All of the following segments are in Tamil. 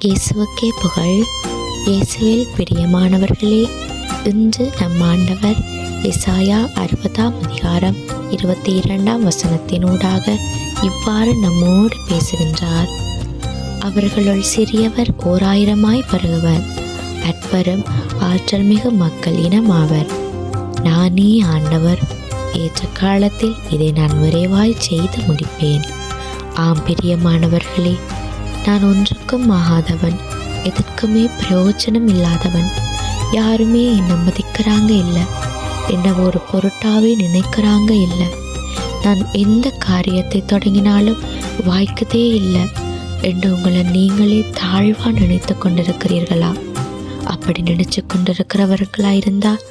இயேசுவுக்கே புகழ். இயேசுவில் பிரியமானவர்களே, இன்று நம் ஆண்டவர் எசாயா 60ஆம் அதிகாரம் 22ஆம் வசனத்தினூடாக இவ்வாறு நம்மோடு பேசுகின்றார். அவர்களுள் சிறியவர் 1000 பெருகுவர், அற்பரும் ஆற்றல் மிகு மக்கள் இனமாவர். நானே ஆண்டவர், ஏற்ற காலத்தில் இதை நான் விரைவாய் செய்து முடிப்பேன். ஆம் பிரியமானவர்களே, நான் ஒன்றுக்கும் ஆகாதவன், எதற்குமே பிரயோஜனம் இல்லாதவன். யாருமே என்னை மதிக்கிறாங்க இல்லை, என்னை ஒரு பொருட்டாவே நினைக்கிறாங்க இல்லை. நான் எந்த காரியத்தை தொடங்கினாலும் வாய்க்கதே இல்லை என்று உங்களை நீங்களே தாழ்வாக நினைத்து கொண்டிருக்கிறீர்களா? அப்படி நினைச்சு கொண்டிருக்கிறவர்களா இருந்தால்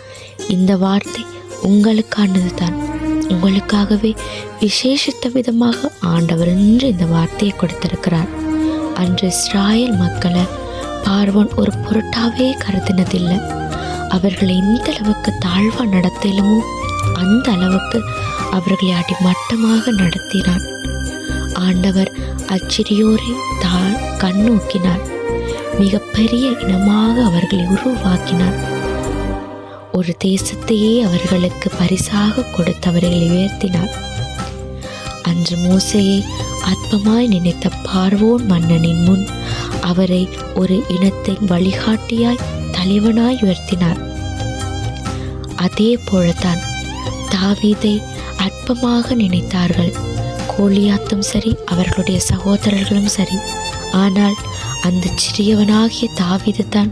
இந்த வார்த்தை உங்களுக்கானது தான். உங்களுக்காகவே விசேஷித்த விதமாக ஆண்டவர் என்று இந்த வார்த்தையை கொடுத்திருக்கிறார். அன்று இஸ்ராயேல் மக்களை பார்வோன் ஒரு பொருட்டாவே கருதினதில்லை. அவர்களை எந்த அளவுக்கு தாழ்வாக நடத்தலுமோ அந்த அளவுக்கு அவர்களை அடிமட்டமாக நடத்தினார். ஆண்டவர் அச்சிறியோரை கண்ணோக்கினார். மிக பெரிய இனமாக அவர்களை உருவாக்கினார். ஒரு தேசத்தையே அவர்களுக்கு பரிசாக கொடுத்து அவர்களை உயர்த்தினார். அன்று மோசேயை அற்பமாய் நினைத்த பார்வோன் மன்னனின் முன் அவரை ஒரு இனத்தின் வழிகாட்டியாய் தலைவனாய் உயர்த்தினார். அதே போலத்தான் தாவீதை அற்பமாக நினைத்தார்கள். கோலியாத்தும் சரி, அவர்களுடைய சகோதரர்களும் சரி. ஆனால் அந்த சிறியவனாகிய தாவீது தான்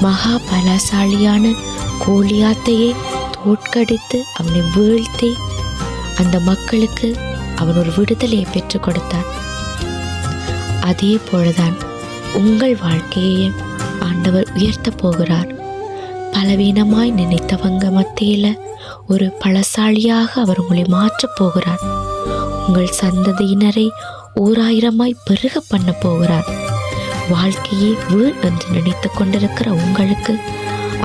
மகா பலசாலியான கோலியாத்தையே தோற்கடித்து அவனை வீழ்த்தி அந்த மக்களுக்கு அவன் ஒரு விடுதலையை பெற்றுக் கொடுத்தான். அதே போலதான் உங்கள் வாழ்க்கையை ஆண்டவர் உயர்த்த போகிறார். பலவீனமாய் நினைத்தவங்க மத்தியில ஒரு பலசாலியாக அவர் உங்களை மாற்றப் போகிறார். உங்கள் சந்ததியினரை 1000 பெருக பண்ண போகிறார். வாழ்க்கையை வீண் என்று நினைத்து கொண்டிருக்கிற உங்களுக்கு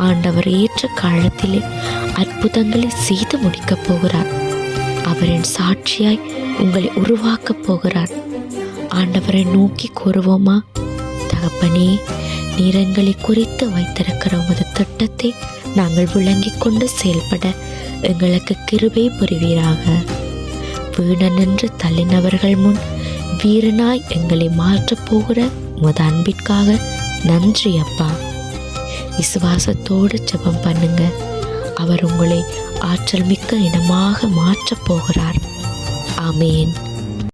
ஆண்டவர் ஏற்ற காலத்திலே அற்புதங்களை செய்து முடிக்கப் போகிறார். அவரின் சாட்சியாய் உங்களை உருவாக்கப் போகிறார். ஆண்டவரை நோக்கி கூறுவோமா? தகப்பனே, நீரங்களை குறித்து வைத்திருக்கிற உமது திட்டத்தை நாங்கள் விளங்கிக் கொண்டு செயல்பட எங்களுக்கு கிருபை புரிவீராக. வீணன் என்று தள்ளினவர்கள் முன் வீரனாய் எங்களை மாற்றப் போகிற உமது அன்பிற்காக நன்றி அப்பா. விசுவாசத்தோடு ஜெபம் பண்ணுங்க. அவர் உங்களை ஆற்றல் மிக்க இனமாக மாற்றப் போகிறார். ஆமேன்.